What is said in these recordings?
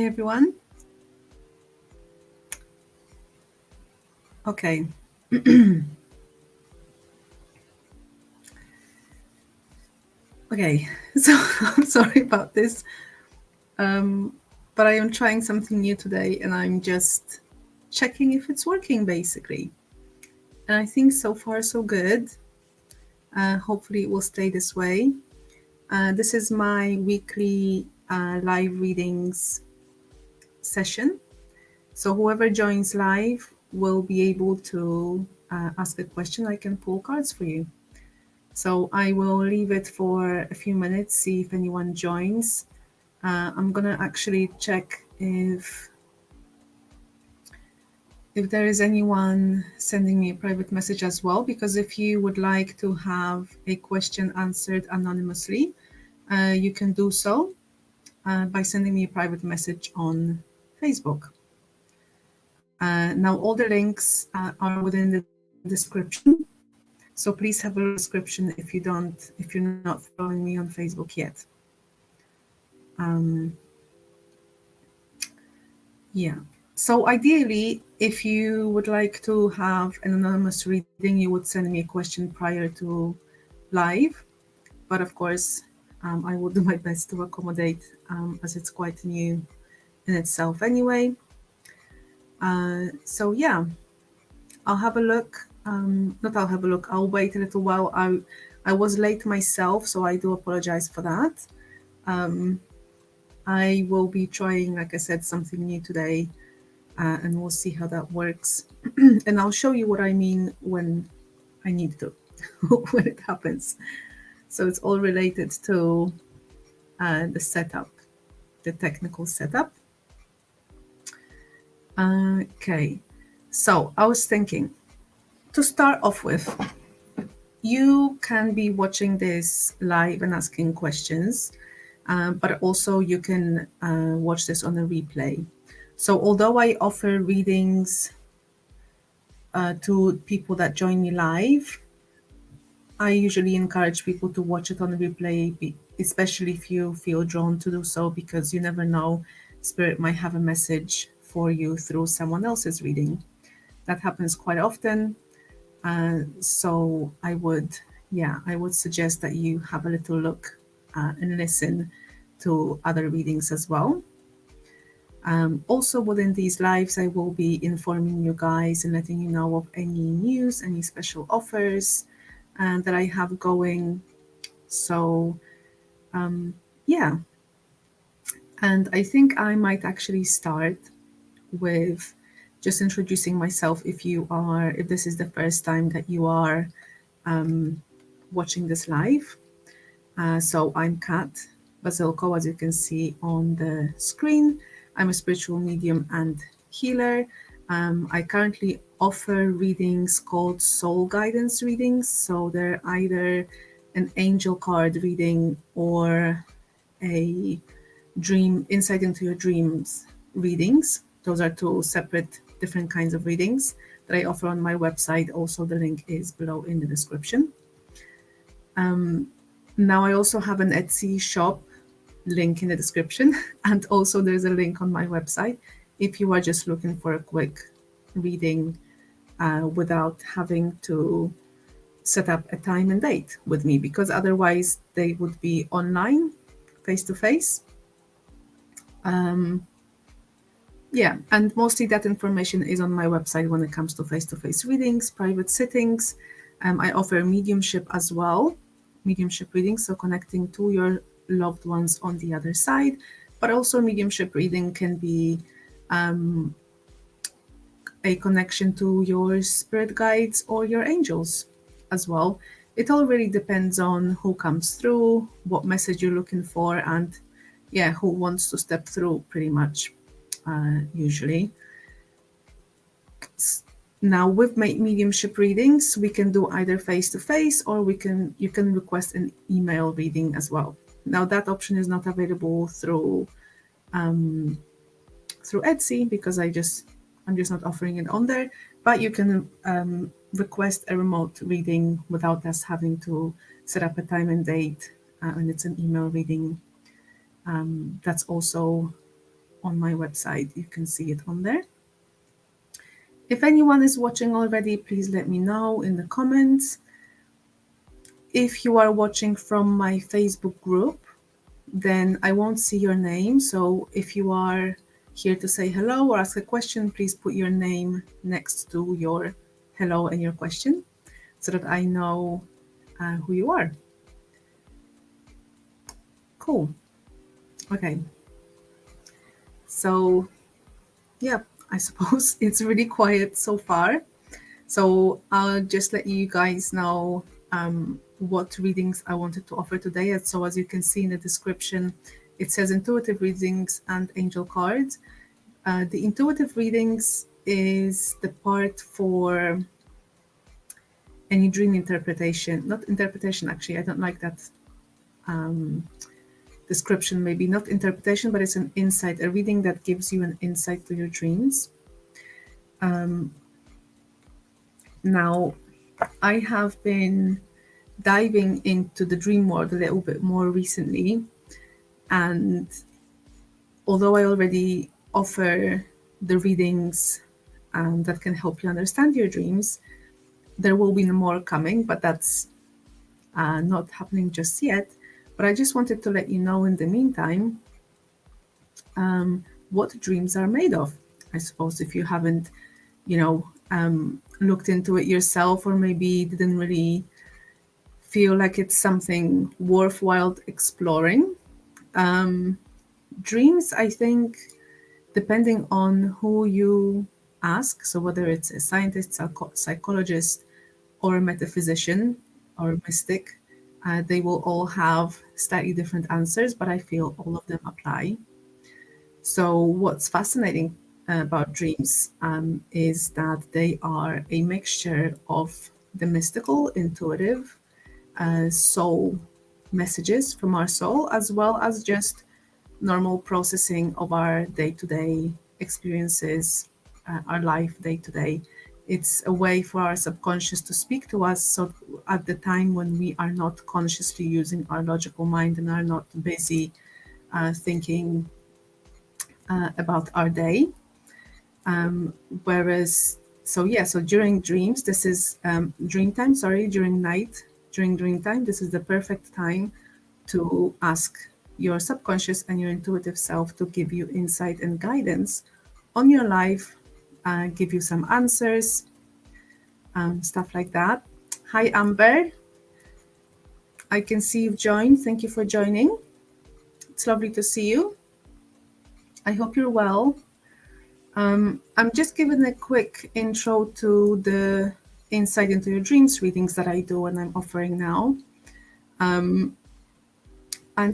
everyone. Okay. Okay, so I'm sorry about this, but I am trying something new today and I'm just checking if it's working basically. And I think so far so good. Hopefully it will stay this way. This is my weekly live readings session. So whoever joins live will be able to ask a question. I can pull cards for you. So I will leave it for a few minutes, see if anyone joins. I'm gonna actually check if there is anyone sending me a private message as well, because if you would like to have a question answered anonymously, you can do so by sending me a private message on Facebook. Now all the links are within the description. So please have a look at the description if you're not following me on Facebook yet. Yeah. So ideally, if you would like to have an anonymous reading, you would send me a question prior to live. But of course, I will do my best to accommodate as it's quite new in itself anyway. So yeah, I'll have a look. I'll wait a little while. I was late myself, so I do apologize for that. I will be trying, like I said, something new today, and we'll see how that works. And I'll show you what I mean when I need to, when it happens. So it's all related to the setup, the technical setup. Okay, so I was thinking, to start off with, you can be watching this live and asking questions, but also you can watch this on a replay. So although I offer readings to people that join me live, I usually encourage people to watch it on a replay, especially if you feel drawn to do so, because you never know, Spirit might have a message for you through someone else's reading. That happens quite often. So I would suggest that you have a little look and listen to other readings as well. Also within these lives, I will be informing you guys and letting you know of any news, any special offers that I have going. So yeah, and I think I might actually start with just introducing myself if this is the first time that you are watching this live. So I'm Kat Basilko, as you can see on the screen. I'm a spiritual medium and healer. I currently offer readings called soul guidance readings. So they're either an angel card reading or a dream insight into your dreams readings. Those are two separate different kinds of readings that I offer on my website. Also, the link is below in the description. Now I also have an Etsy shop, link in the description, and also there's a link on my website if you are just looking for a quick reading without having to set up a time and date with me, because otherwise they would be online, face-to-face. Yeah, and mostly that information is on my website when it comes to face-to-face readings, private sittings. I offer mediumship as well, mediumship readings, so connecting to your loved ones on the other side. But also mediumship reading can be a connection to your spirit guides or your angels as well. It all really depends on who comes through, what message you're looking for, and yeah, who wants to step through pretty much. Usually. Now with mediumship readings, we can do either face-to-face or you can request an email reading as well. Now that option is not available through Etsy because I'm just not offering it on there, but you can request a remote reading without us having to set up a time and date, and it's an email reading. That's also on my website. You can see it on there. If anyone is watching already, please let me know in the comments. If you are watching from my Facebook group, then I won't see your name. So if you are here to say hello or ask a question, please put your name next to your hello and your question so that I know who you are. Cool. Okay. So yeah, I suppose it's really quiet so far. So I'll just let you guys know what readings I wanted to offer today. And so as you can see in the description, it says intuitive readings and angel cards. The intuitive readings is the part for any dream interpretation, not interpretation actually, I don't like that description, maybe not interpretation, but it's an insight, a reading that gives you an insight to your dreams. Now, I have been diving into the dream world a little bit more recently, and although I already offer the readings that can help you understand your dreams, there will be more coming, but that's not happening just yet. But I just wanted to let you know in the meantime what dreams are made of. I suppose if you haven't, looked into it yourself, or maybe didn't really feel like it's something worthwhile exploring. Dreams, I think, depending on who you ask, so whether it's a scientist, psychologist, or a metaphysician or a mystic, they will all have slightly different answers, but I feel all of them apply. So what's fascinating about dreams is that they are a mixture of the mystical, intuitive, soul messages from our soul, as well as just normal processing of our day-to-day experiences, our life day-to-day. It's a way for our subconscious to speak to us, so at the time when we are not consciously using our logical mind and are not busy thinking about our day. So during dreams, this is dream time, during dream time, this is the perfect time to ask your subconscious and your intuitive self to give you insight and guidance on your life, give you some answers, stuff like that. Hi, Amber. I can see you've joined. Thank you for joining. It's lovely to see you. I hope you're well. I'm just giving a quick intro to the insight into your dreams readings that I do and I'm offering now. And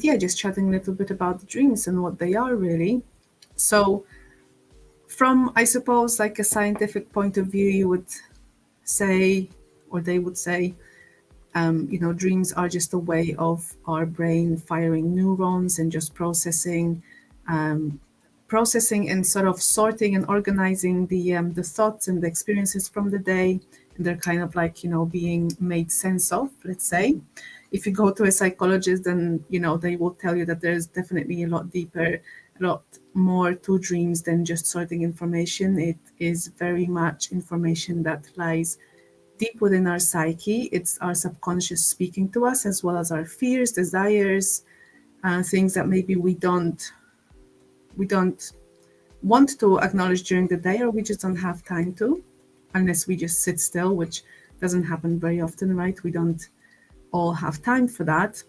yeah, just chatting a little bit about the dreams and what they are really. So from, I suppose, like a scientific point of view, you would say, or they would say, dreams are just a way of our brain firing neurons and just processing and sort of sorting and organizing the thoughts and the experiences from the day. And they're kind of like, being made sense of, let's say. If you go to a psychologist, then, they will tell you that there's definitely a lot deeper, a lot more to dreams than just sorting information. It is very much information that lies deep within our psyche. It's our subconscious speaking to us, as well as our fears, desires, things that maybe we don't want to acknowledge during the day, or we just don't have time to, unless we just sit still, which doesn't happen very often, right? We don't all have time for that.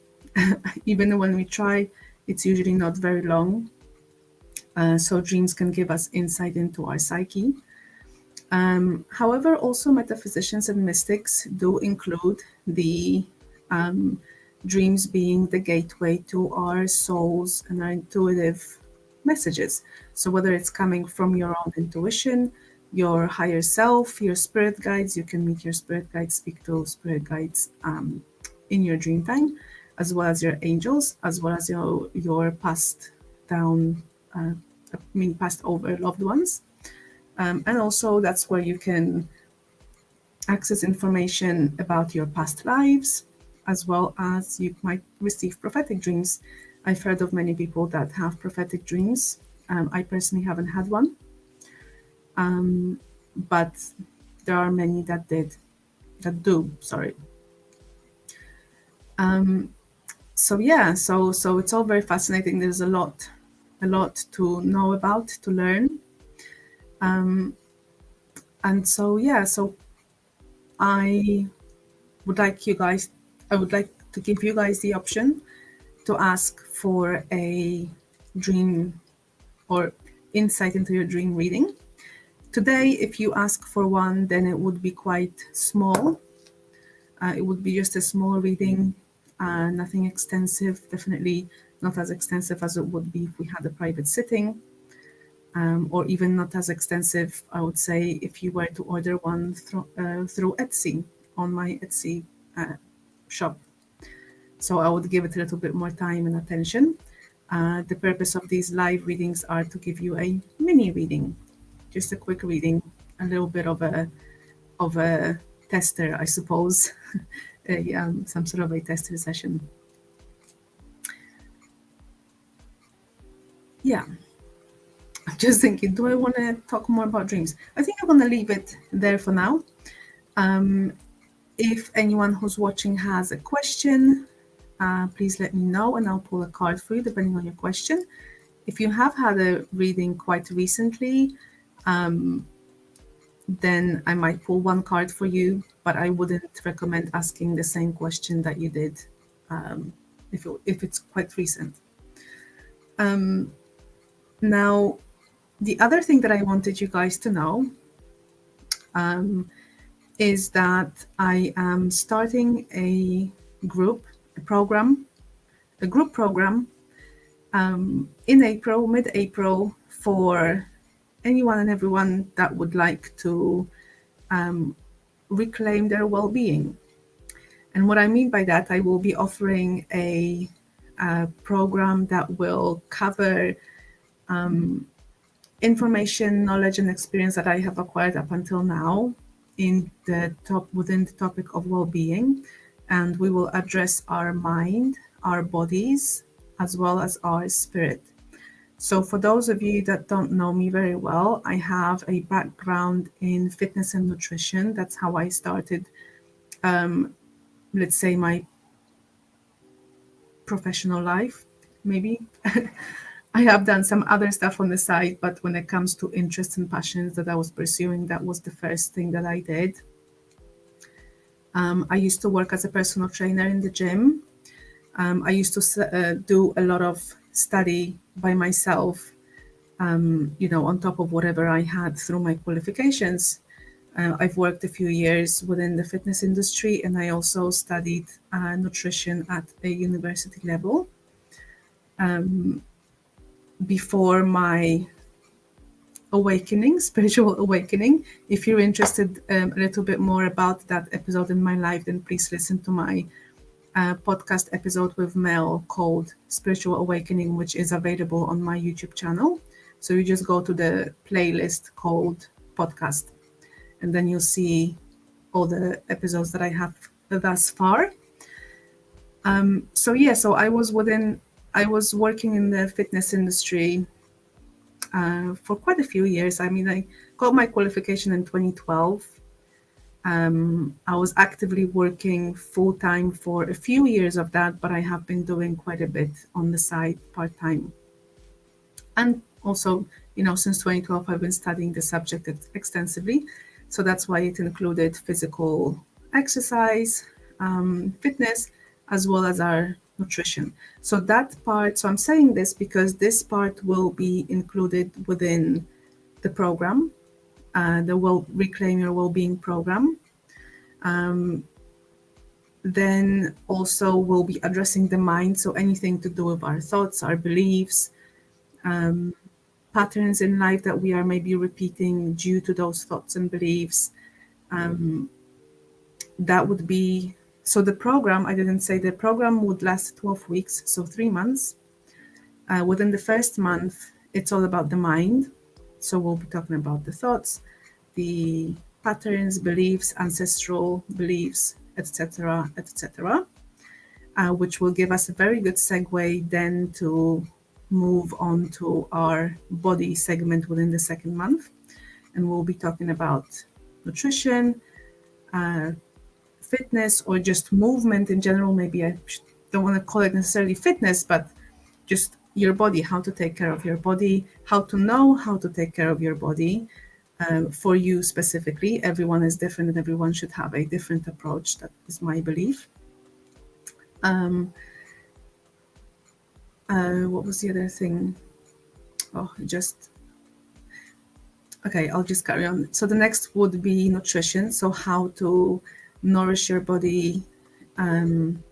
Even when we try, it's usually not very long. So dreams can give us insight into our psyche. However, also metaphysicians and mystics do include the dreams being the gateway to our souls and our intuitive messages. So whether it's coming from your own intuition, your higher self, your spirit guides, you can meet your spirit guides, speak to spirit guides in your dream time, as well as your angels, as well as your passed over loved ones. And also that's where you can access information about your past lives, as well as you might receive prophetic dreams. I've heard of many people that have prophetic dreams, I personally haven't had one, but there are many that do. Sorry. So yeah, so it's all very fascinating. There's a lot to know about, to learn, and so yeah, so I would like you guys, I would like to give you guys the option to ask for a dream or insight into your dream reading. Today, if you ask for one, then it would be quite small. It would be just a small reading, nothing extensive, definitely not as extensive as it would be if we had a private sitting, or even not as extensive, I would say, if you were to order one through Etsy, on my Etsy shop. So I would give it a little bit more time and attention. The purpose of these live readings are to give you a mini reading, just a quick reading, a little bit of a tester, I suppose, some sort of a tester session. Yeah, I'm just thinking, do I want to talk more about dreams? I think I'm going to leave it there for now. If anyone who's watching has a question, please let me know and I'll pull a card for you depending on your question. If you have had a reading quite recently, then I might pull one card for you, but I wouldn't recommend asking the same question that you did if it's quite recent. Now, the other thing that I wanted you guys to know is that I am starting a group program in April, mid-April, for anyone and everyone that would like to reclaim their well-being. And what I mean by that, I will be offering a program that will cover information, knowledge, and experience that I have acquired up until now within the topic of well-being, and we will address our mind, our bodies, as well as our spirit. So for those of you that don't know me very well, I have a background in fitness and nutrition. That's how I started, let's say, my professional life, maybe. I have done some other stuff on the side, but when it comes to interests and passions that I was pursuing, that was the first thing that I did. I used to work as a personal trainer in the gym. I used to do a lot of study by myself, on top of whatever I had through my qualifications. I've worked a few years within the fitness industry, and I also studied nutrition at a university level. Before my spiritual awakening. If you're interested a little bit more about that episode in my life, then please listen to my podcast episode with Mel called Spiritual Awakening, which is available on my YouTube channel. So you just go to the playlist called podcast, and then you'll see all the episodes that I have thus far. So I was working in the fitness industry for quite a few years. I mean, I got my qualification in 2012. I was actively working full-time for a few years of that, but I have been doing quite a bit on the side, part-time. And also, since 2012, I've been studying the subject extensively. So that's why it included physical exercise, fitness, as well as our nutrition. So I'm saying this because this part will be included within the program, the Reclaim Your Wellbeing program. Then also we'll be addressing the mind, so anything to do with our thoughts, our beliefs, patterns in life that we are maybe repeating due to those thoughts and beliefs. That would be, so the program, I didn't say the program would last 12 weeks, so 3 months. Within the first month, it's all about the mind. So we'll be talking about the thoughts, the patterns, beliefs, ancestral beliefs, etc., which will give us a very good segue then to move on to our body segment within the second month. And we'll be talking about nutrition, fitness, or just movement in general. Maybe I don't want to call it necessarily fitness, but just your body, how to take care of your body, how to know how to take care of your body. For you specifically, everyone is different and everyone should have a different approach. That is my belief. What was the other thing? Okay, I'll just carry on. So the next would be nutrition. So how to nourish your body in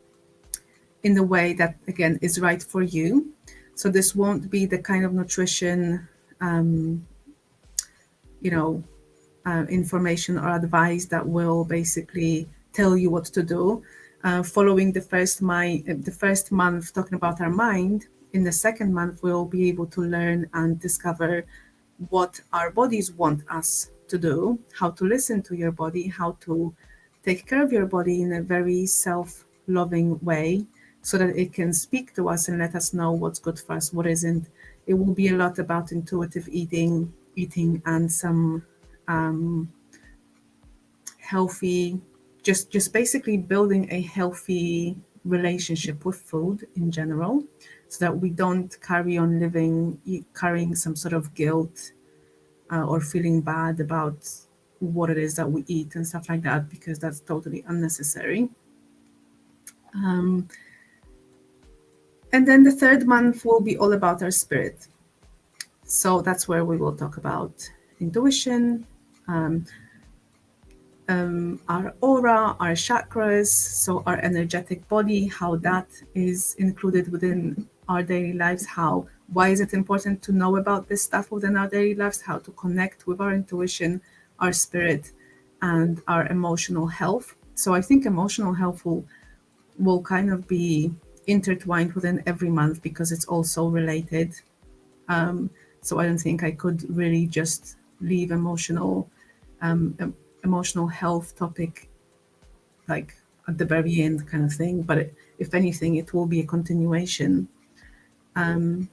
the way that, again, is right for you. So this won't be the kind of nutrition, information or advice that will basically tell you what to do. Following the first month talking about our mind, in the second month we'll be able to learn and discover what our bodies want us to do, how to listen to your body, how to take care of your body in a very self-loving way so that it can speak to us and let us know what's good for us, what isn't. It will be a lot about intuitive eating and some healthy, just basically building a healthy relationship with food in general, so that we don't carry on carrying some sort of guilt or feeling bad about what it is that we eat and stuff like that, because that's totally unnecessary. And then the third month will be all about our spirit. So that's where we will talk about intuition, our aura, our chakras, so our energetic body, how that is included within our daily lives, why is it important to know about this stuff within our daily lives, how to connect with our intuition, our spirit, and our emotional health. So I think emotional health will kind of be intertwined within every month because it's also related. So I don't think I could really just leave emotional health topic like at the very end kind of thing, but if anything it will be a continuation.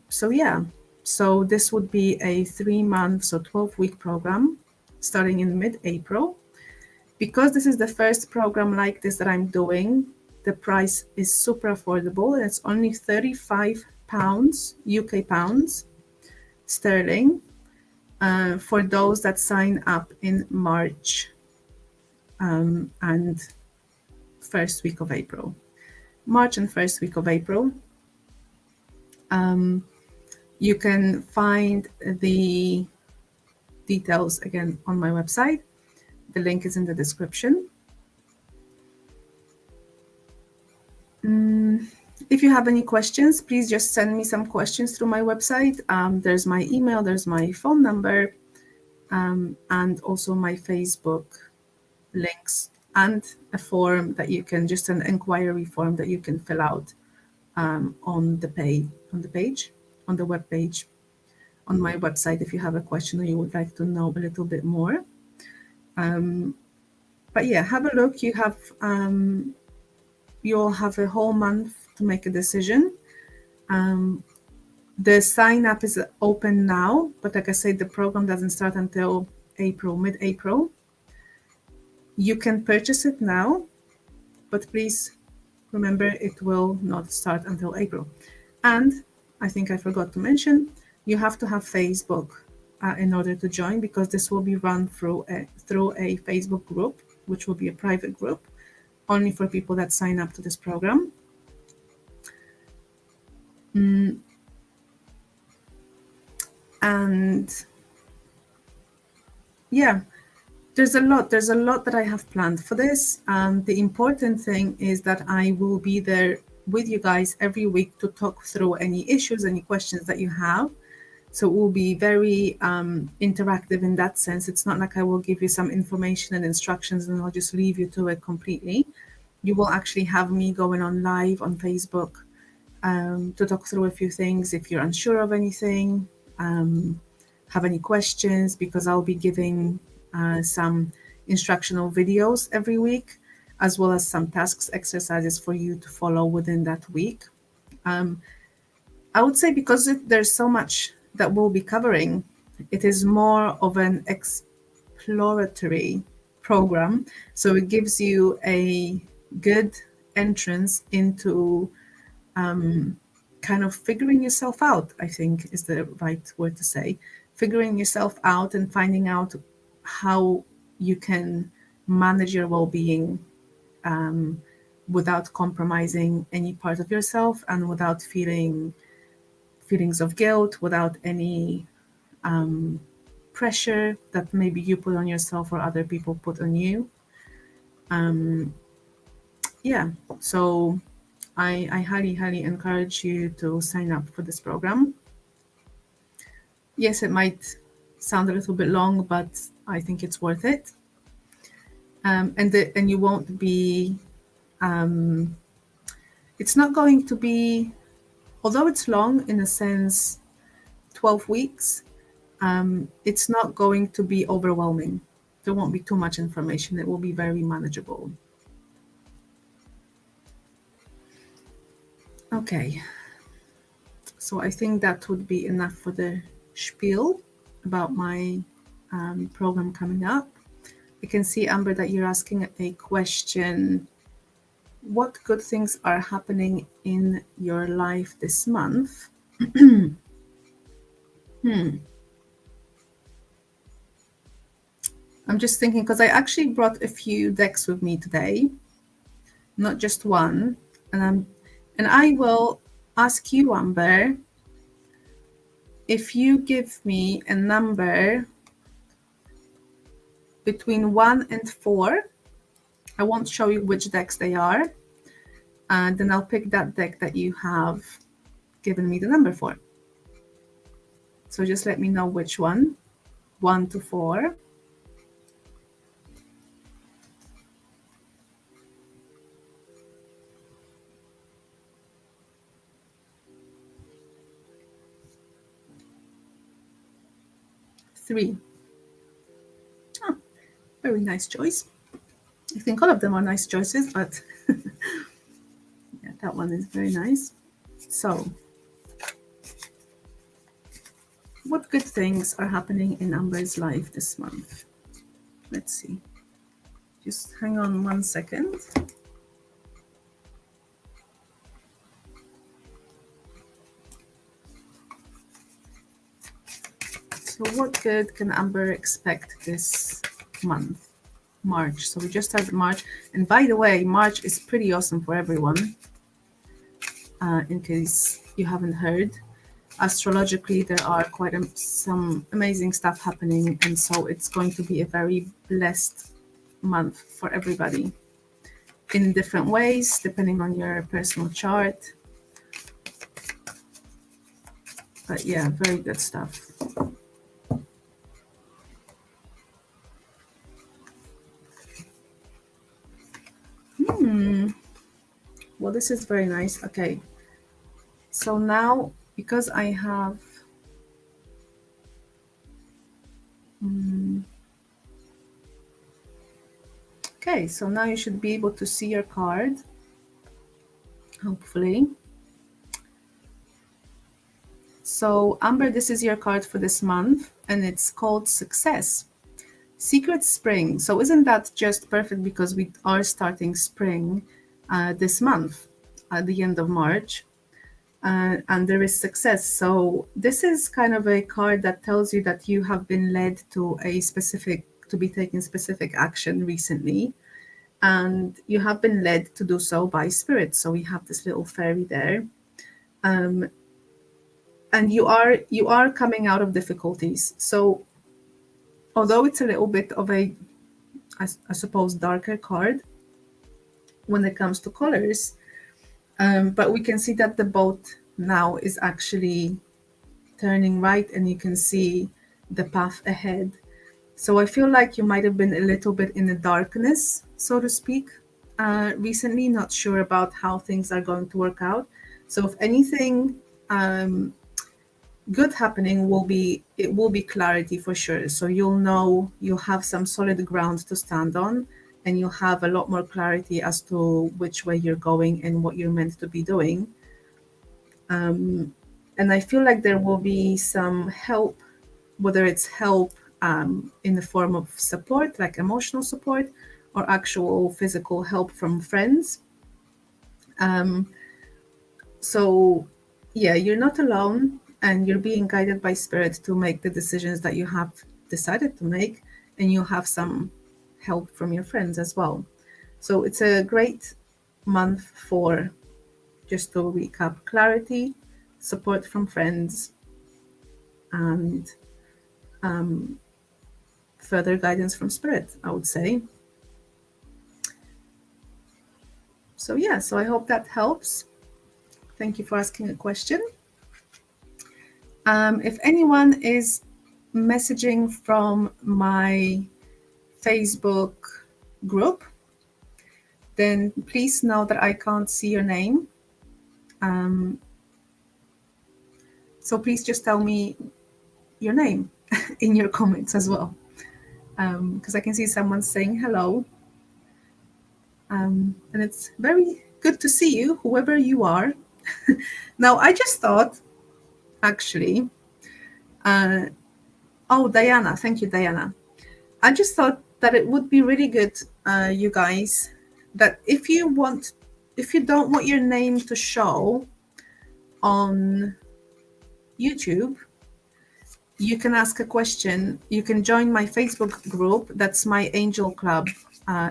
So this would be a 3-month, so 12-week program starting in mid-April. Because this is the first program like this that I'm doing, the price is super affordable, and it's only £35 UK pounds sterling for those that sign up in March and first week of April. March and first week of April. You can find the details again on my website. The link is in the description. If you have any questions, please just send me some questions through my website. There's my email, there's my phone number, and also my Facebook links, and a form that you can, just an inquiry form that you can fill out on the web page, on my website, if you have a question or you would like to know a little bit more. But yeah, have a look. You'll have a whole month to make a decision. The sign up is open now, but like I said, the program doesn't start until mid-April. You can purchase it now, but please remember it will not start until April. And I think I forgot to mention, you have to have Facebook in order to join, because this will be run through a Facebook group, which will be a private group only for people that sign up to this program. And yeah, there's a lot that I have planned for this. The important thing is that I will be there with you guys every week to talk through any issues, any questions that you have. So it will be very interactive in that sense. It's not like I will give you some information and instructions and I'll just leave you to it completely. You will actually have me going on live on Facebook to talk through a few things. If you're unsure of anything, have any questions, because I'll be giving some instructional videos every week, as well as some tasks, exercises for you to follow within that week. I would say because there's so much that we'll be covering, it is more of an exploratory program. So it gives you a good entrance into kind of figuring yourself out, I think is the right word to say. Figuring yourself out and finding out how you can manage your well-being without compromising any part of yourself and without feelings of guilt, without any pressure that maybe you put on yourself or other people put on you. Yeah, so I highly, highly encourage you to sign up for this program. Yes, it might sound a little bit long, but I think it's worth it. And you won't be, it's not going to be, although it's long in a sense, 12 weeks, it's not going to be overwhelming. There won't be too much information. It will be very manageable. Okay, so I think that would be enough for the spiel about my program coming up. I can see, Amber, that you're asking a question. What good things are happening in your life this month? I'm just thinking, because I actually brought a few decks with me today, not just one. And I will ask you, Amber, if you give me a number between 1 and 4, I won't show you which decks they are, and then I'll pick that deck that you have given me the number for. So just let me know which one, 1 to 4. Three. Oh, very nice choice. I think all of them are nice choices, but yeah, that one is very nice. So, what good things are happening in Amber's life this month? Let's see. Just hang on 1 second. So what good can Amber expect this month? March. So we just started March. And by the way, March is pretty awesome for everyone. In case you haven't heard. Astrologically, there are quite some amazing stuff happening. And so it's going to be a very blessed month for everybody in different ways, depending on your personal chart. But yeah, very good stuff. Well, this is very nice. Okay. So now, because I have okay, so now you should be able to see your card, hopefully. So Amber, this is your card for this month, and it's called Success. Secret Spring. So isn't that just perfect, because we are starting spring this month at the end of March, and there is success. So this is kind of a card that tells you that you have been led to be taking specific action recently, and you have been led to do so by spirit. So we have this little fairy there, and you are coming out of difficulties. So although it's a little bit of a, I suppose, darker card when it comes to colors, but we can see that the boat now is actually turning right, and you can see the path ahead. So I feel like you might have been a little bit in the darkness, so to speak, recently, not sure about how things are going to work out. So if anything good happening, will be clarity for sure. So you'll have some solid ground to stand on, and you'll have a lot more clarity as to which way you're going and what you're meant to be doing. And I feel like there will be some help, whether it's help in the form of support, like emotional support, or actual physical help from friends. So yeah, you're not alone, and you're being guided by spirit to make the decisions that you have decided to make, and you'll have some help from your friends as well. So it's a great month for, just to recap, clarity, support from friends, and further guidance from spirit, I would say. So yeah, so I hope that helps. Thank you for asking a question. If anyone is messaging from my Facebook group, then please know that I can't see your name. So please just tell me your name in your comments as well, because I can see someone saying hello. And it's very good to see you, whoever you are. Now, I just thought, actually, oh, Diana, thank you, Diana. I just thought that it would be really good, you guys, that if you don't want your name to show on YouTube, you can ask a question. You can join my Facebook group. That's my Angel Club,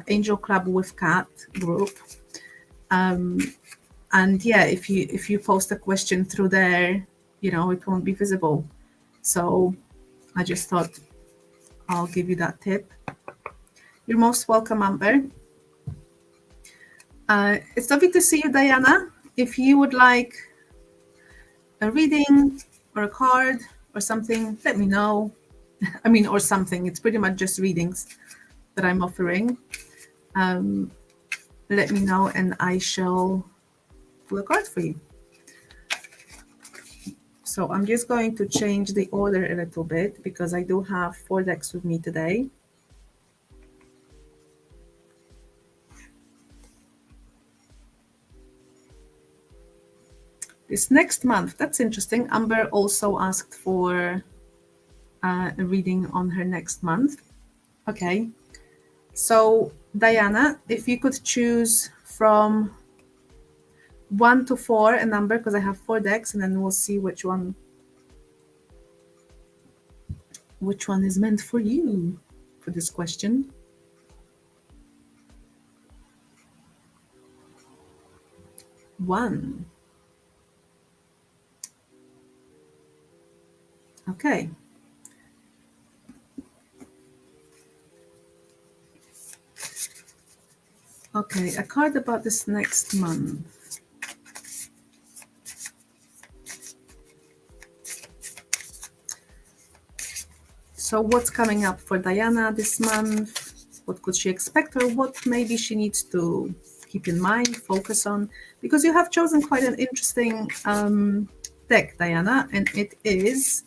Angel Club with Cat group. And yeah, if you post a question through there, it won't be visible. So I just thought I'll give you that tip. You're most welcome, Amber. It's lovely to see you, Diana. If you would like a reading or a card or something, let me know. I mean, or something. It's pretty much just readings that I'm offering. Let me know and I shall pull a card for you. So I'm just going to change the order a little bit because I do have 4 decks with me today. This next month, that's interesting. Amber also asked for a reading on her next month. Okay. So Diana, if you could choose from 1 to 4 a number, because I have 4 decks, and then we'll see which one is meant for you for this question. One. Okay. Okay, a card about this next month. So what's coming up for Diana this month? What could she expect, or what maybe she needs to keep in mind, focus on? Because you have chosen quite an interesting deck, Diana, and it is...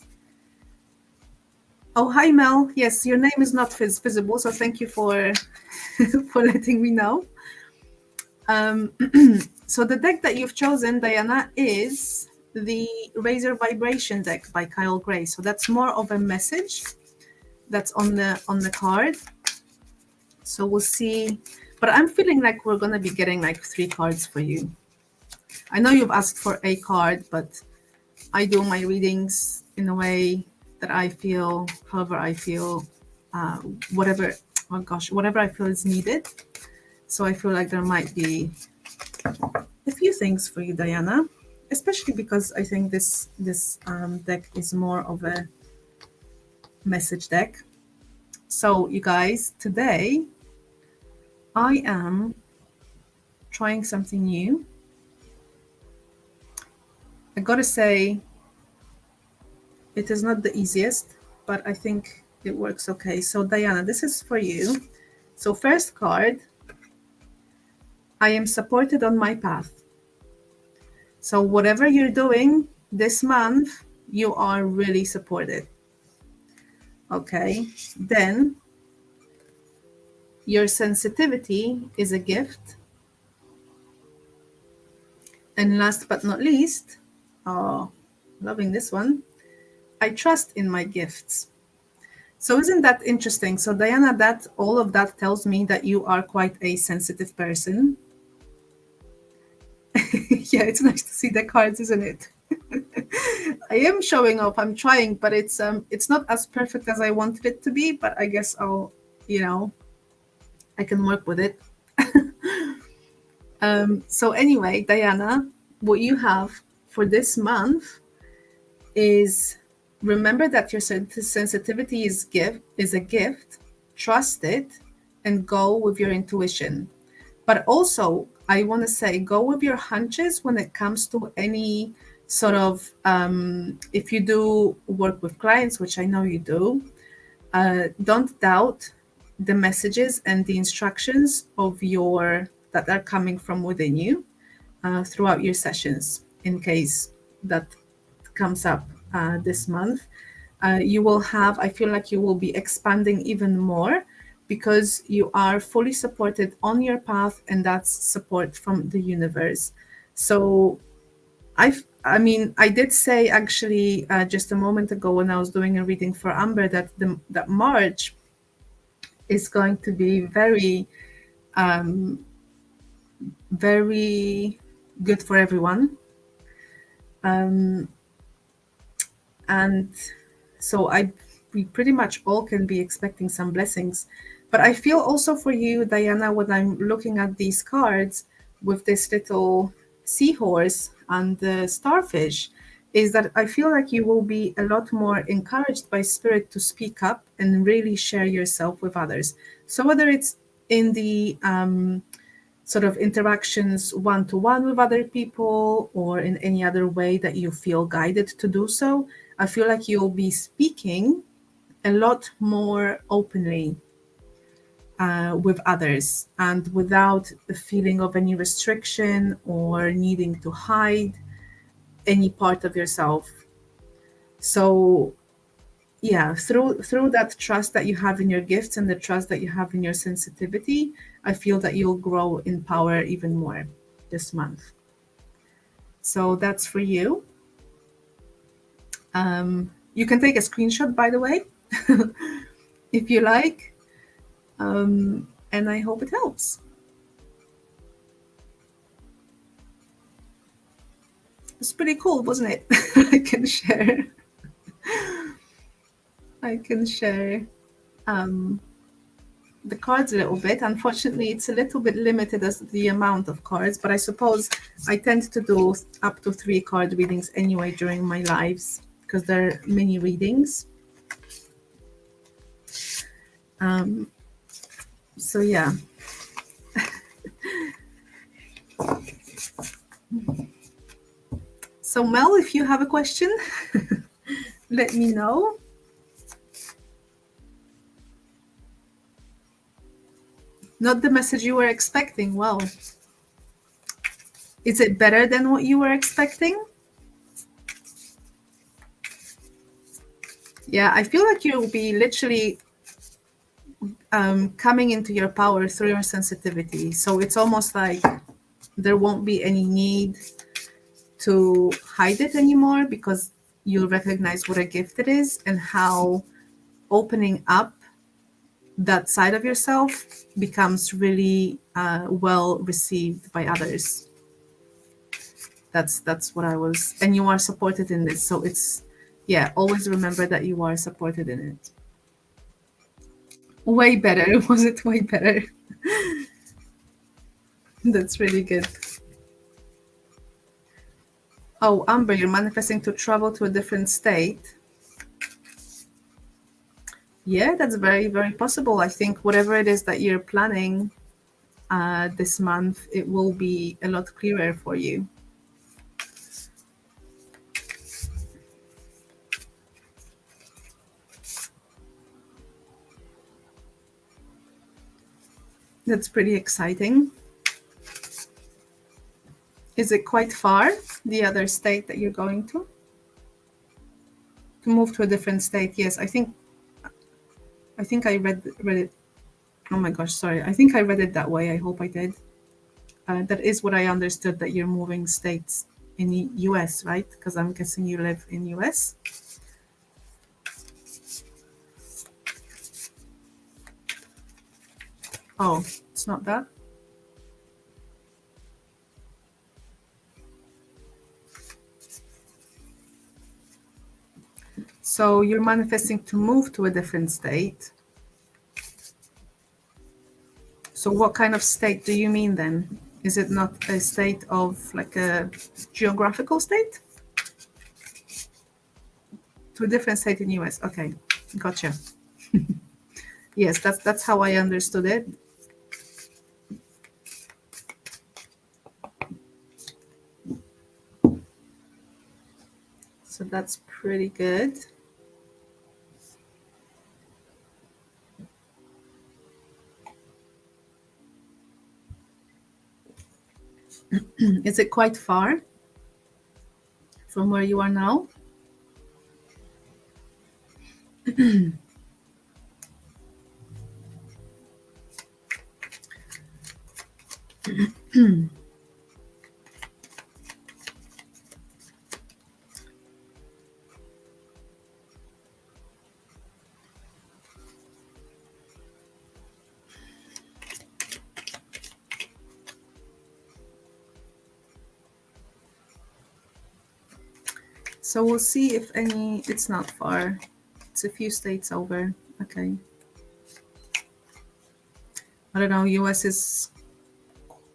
Oh, hi, Mel. Yes, your name is not visible, so thank you for for letting me know. So the deck that you've chosen, Diana, is the Razor Vibration deck by Kyle Gray. So that's more of a message that's on the card. So we'll see. But I'm feeling like we're going to be getting like 3 cards for you. I know you've asked for a card, but I do my readings in a way that I feel, however I feel, whatever I feel is needed. So I feel like there might be a few things for you, Diana, especially because I think this deck is more of a message deck. So you guys, today I am trying something new. I gotta say, it is not the easiest, but I think it works okay. So Diana, this is for you. So first card, I am supported on my path. So whatever you're doing this month, you are really supported. Okay, then your sensitivity is a gift. And last but not least, Loving this one. I trust in my gifts. So isn't that interesting? So Diana, that all of that tells me that you are quite a sensitive person. Yeah, it's nice to see the cards, isn't it? I am showing off. I'm trying, but it's not as perfect as I wanted it to be, but I guess I'll, I can work with it. So anyway, Diana, what you have for this month is, remember that your sensitivity is a gift. Trust it and go with your intuition. But also, I want to say, go with your hunches when it comes to any sort of, if you do work with clients, which I know you do, don't doubt the messages and the instructions that are coming from within you throughout your sessions, in case that comes up this month. You will have, I feel like you will be expanding even more because you are fully supported on your path, and that's support from the universe. So I did say actually just a moment ago when I was doing a reading for Amber that March is going to be very, very good for everyone. And so we pretty much all can be expecting some blessings. But I feel also for you, Diana, when I'm looking at these cards with this little seahorse and the starfish, is that I feel like you will be a lot more encouraged by spirit to speak up and really share yourself with others. So whether it's in the sort of interactions one-to-one with other people or in any other way that you feel guided to do so, I feel like you'll be speaking a lot more openly with others and without the feeling of any restriction or needing to hide any part of yourself. So yeah, through that trust that you have in your gifts and the trust that you have in your sensitivity, I feel that you'll grow in power even more this month. So that's for you. You can take a screenshot, by the way, if you like. And I hope it helps. It's pretty cool, wasn't it? I can share. I can share the cards a little bit. Unfortunately, it's a little bit limited as the amount of cards, but I suppose I tend to do up to 3 card readings anyway during my lives because they're mini readings. So yeah. So Mel, if you have a question, let me know. Not the message you were expecting. Well, is it better than what you were expecting? Yeah, I feel like you'll be literally coming into your power through your sensitivity. So it's almost like there won't be any need to hide it anymore because you'll recognize what a gift it is and how opening up that side of yourself becomes really well received by others. That's what I was, and you are supported in this. So it's, yeah, always remember that you are supported in it. Way better. Was it way better? That's really good. Oh, Amber, you're manifesting to travel to a different state. Yeah, that's very, very possible. I think whatever it is that you're planning this month, it will be a lot clearer for you. That's pretty exciting. Is it quite far, the other state that you're going to? To move to a different state, yes. I think I read it. Oh my gosh, sorry. I think I read it that way. I hope I did. That is what I understood, that you're moving states in the US, right? Because I'm guessing you live in US. Oh, it's not that. So you're manifesting to move to a different state. So what kind of state do you mean then? Is it not a state of like a geographical state? To a different state in US. Okay, gotcha. Yes, that's how I understood it. So that's pretty good. Is it quite far from where you are now? So we'll see if any, it's not far. It's a few states over. Okay. I don't know, US is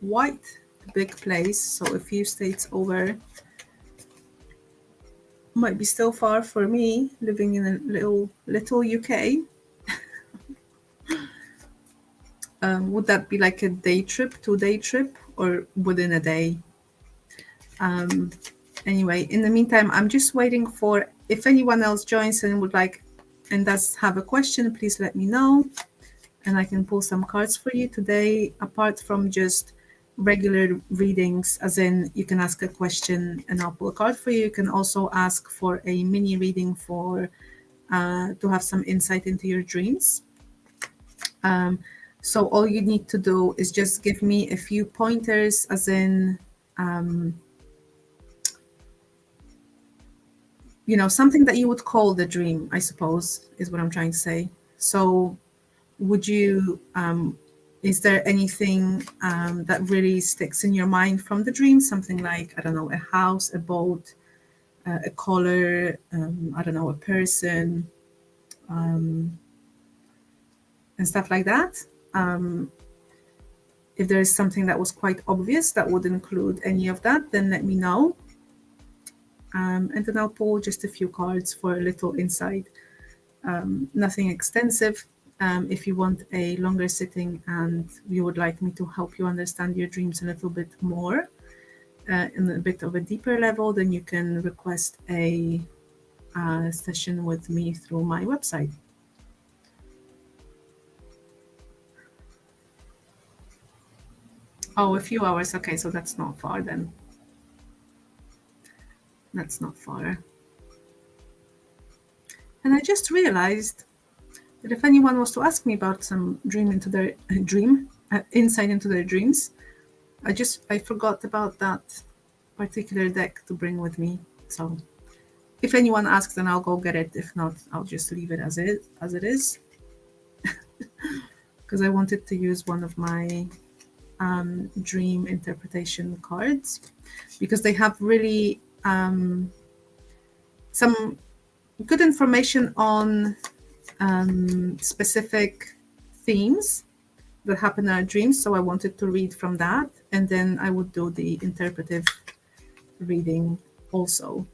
quite a big place, so a few states over might be still far for me, living in a little UK. Would that be like a day trip, 2-day trip, or within a day? Anyway, in the meantime, I'm just waiting for, if anyone else joins and would like and does have a question, please let me know and I can pull some cards for you today. Apart from just regular readings, as in you can ask a question and I'll pull a card for you. You can also ask for a mini reading for to have some insight into your dreams. So all you need to do is just give me a few pointers, as in something that you would call the dream, I suppose, is what I'm trying to say. So would you, is there anything that really sticks in your mind from the dream? Something like, I don't know, a house, a boat, a color, I don't know, a person, and stuff like that. If there is something that was quite obvious that would include any of that, then let me know. And then I'll pull just a few cards for a little insight. Nothing extensive. If you want a longer sitting and you would like me to help you understand your dreams a little bit more, in a bit of a deeper level, then you can request a session with me through my website. Oh, a few hours. Okay, so that's not far then. That's not far. And I just realized that if anyone was to ask me about some insight into their dreams, I forgot about that particular deck to bring with me. So if anyone asks, then I'll go get it. If not, I'll just leave it as it is. Because I wanted to use one of my dream interpretation cards, because they have really some good information on specific themes that happen in our dreams. So I wanted to read from that, and then I would do the interpretive reading also.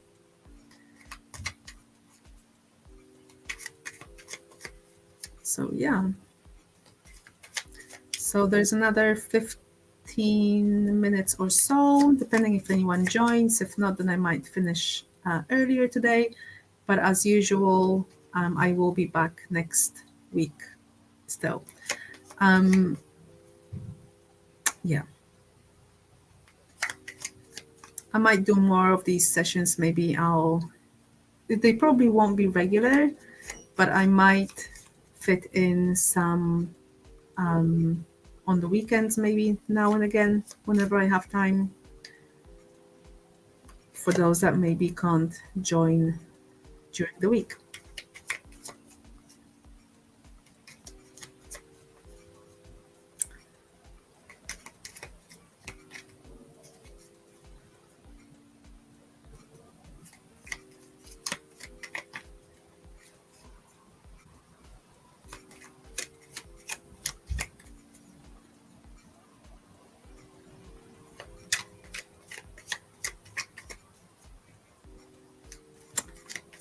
So yeah. So there's another 15 minutes or so, depending if anyone joins. If not, then I might finish earlier today. But as usual, I will be back next week still. Yeah. I might do more of these sessions. Maybe they probably won't be regular, but I might fit in some on the weekends, maybe now and again, whenever I have time. for those that maybe can't join during the week.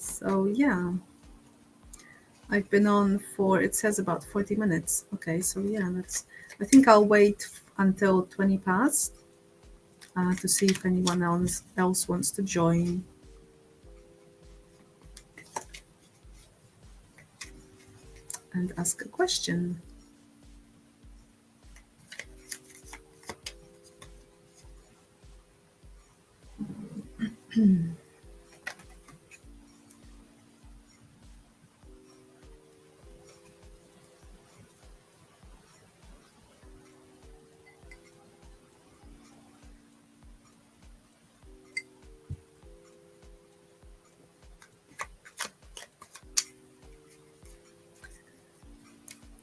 So yeah, I've been on for, it says about 40 minutes. Okay, so yeah, I think I'll wait until 20 past to see if anyone else wants to join and ask a question.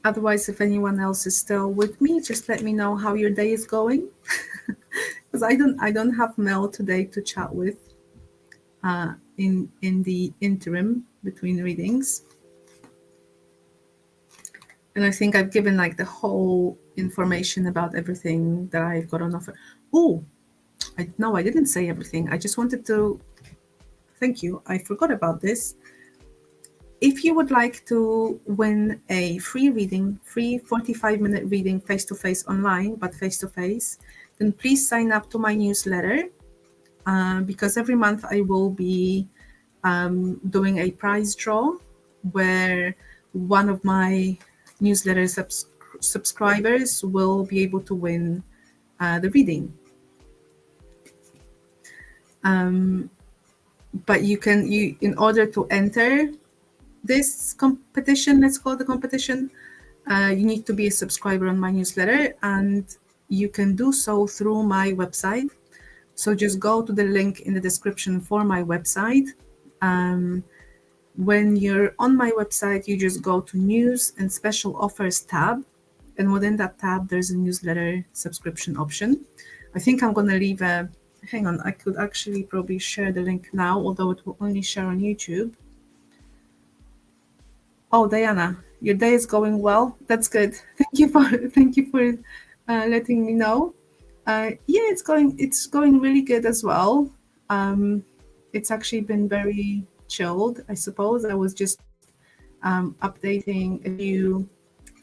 Otherwise, if anyone else is still with me, just let me know how your day is going. Because I don't have Mel today to chat with in the interim between readings. And I think I've given like the whole information about everything that I've got on offer. Oh, no, I didn't say everything. I just wanted to thank you. I forgot about this. If you would like to win a free reading, free 45-minute reading face-to-face online, but face-to-face, then please sign up to my newsletter because every month I will be doing a prize draw where one of my newsletter subscribers will be able to win the reading. But you in order to enter this competition, let's call it the competition, you need to be a subscriber on my newsletter, and you can do so through my website. So just go to the link in the description for my website. When you're on my website, you just go to News and Special Offers tab, and within that tab, there's a newsletter subscription option. I think I'm going to leave hang on, I could actually probably share the link now, although it will only share on YouTube. Oh, Diana, your day is going well. That's good. Thank you for letting me know. Yeah, it's going really good as well. It's actually been very chilled, I suppose. I was just updating a few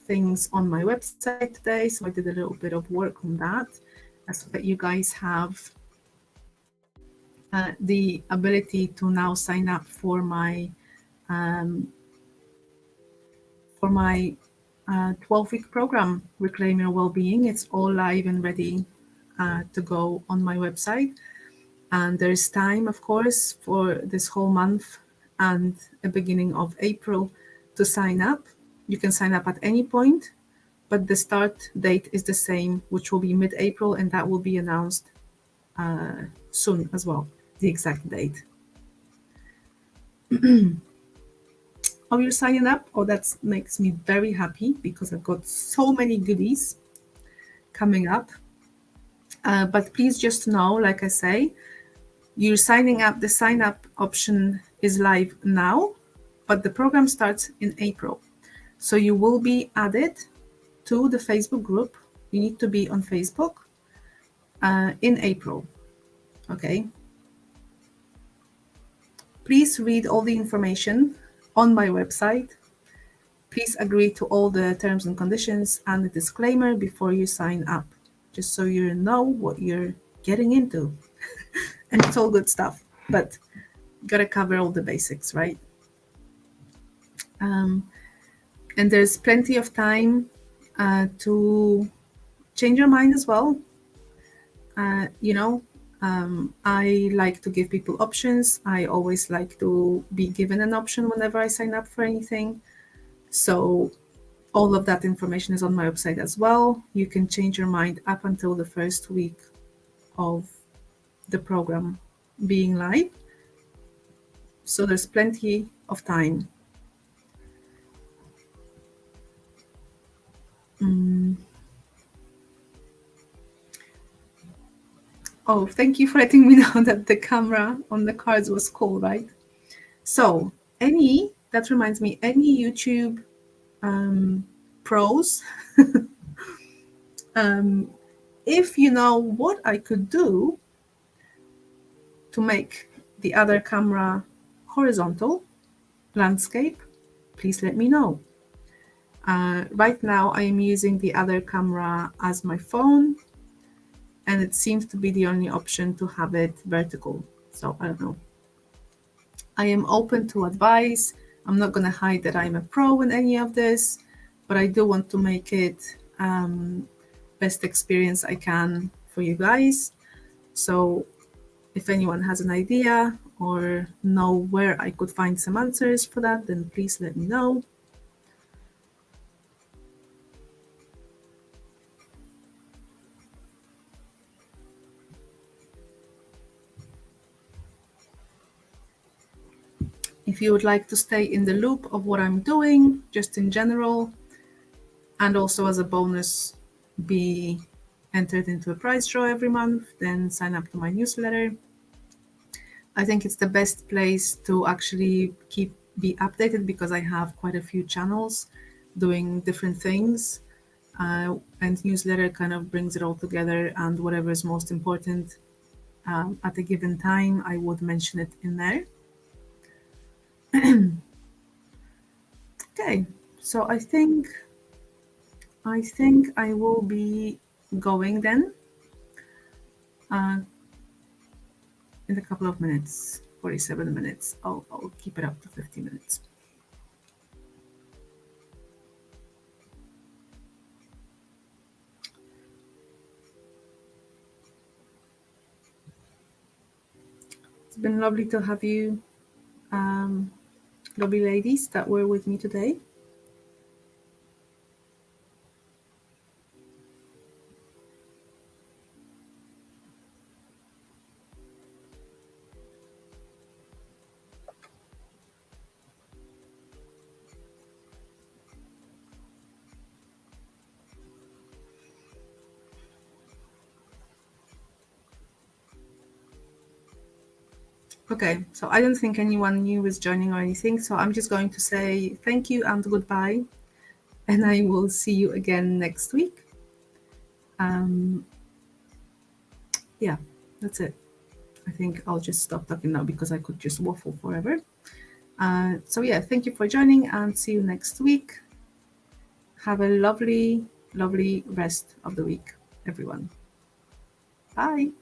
things on my website today, so I did a little bit of work on that, so that you guys have the ability to now sign up for my 12-week program, Reclaim Your Wellbeing. It's all live and ready to go on my website. And there's time, of course, for this whole month and the beginning of April to sign up. You can sign up at any point, but the start date is the same, which will be mid-April, and that will be announced soon as well, the exact date. Oh, you're signing up? Oh, that makes me very happy because I've got so many goodies coming up. But please just know, like I say, you're signing up. The sign up option is live now, but the program starts in April. So you will be added to the Facebook group. You need to be on Facebook in April. Okay. Please read all the information on my website. Please agree to all the terms and conditions and the disclaimer before you sign up, just so you know what you're getting into. And it's all good stuff, but you gotta cover all the basics, right? And there's plenty of time to change your mind as well. I like to give people options. I always like to be given an option whenever I sign up for anything. So all of that information is on my website as well. You can change your mind up until the first week of the program. being live. So there's plenty of time. Oh, thank you for letting me know that the camera on the cards was cool, right? So that reminds me, any YouTube pros, if you know what I could do to make the other camera horizontal landscape, please let me know. Right now I am using the other camera as my phone, and it seems to be the only option to have it vertical. So I don't know. I am open to advice. I'm not going to hide that I'm a pro in any of this, but I do want to make it best experience I can for you guys. So if anyone has an idea or know where I could find some answers for that, then please let me know. If you would like to stay in the loop of what I'm doing, just in general, and also as a bonus, be entered into a prize draw every month, then sign up to my newsletter. I think it's the best place to actually be updated because I have quite a few channels doing different things, and newsletter kind of brings it all together, and whatever is most important at a given time, I would mention it in there. Okay, so I think I will be going then in a couple of minutes. 47 minutes. I'll keep it up to 50 minutes. It's been lovely to have you, lovely ladies that were with me today. Okay, so I don't think anyone new is joining or anything, so I'm just going to say thank you and goodbye, and I will see you again next week. Yeah, that's it. I think I'll just stop talking now because I could just waffle forever. So yeah, thank you for joining and see you next week. Have a lovely, lovely rest of the week, everyone. Bye.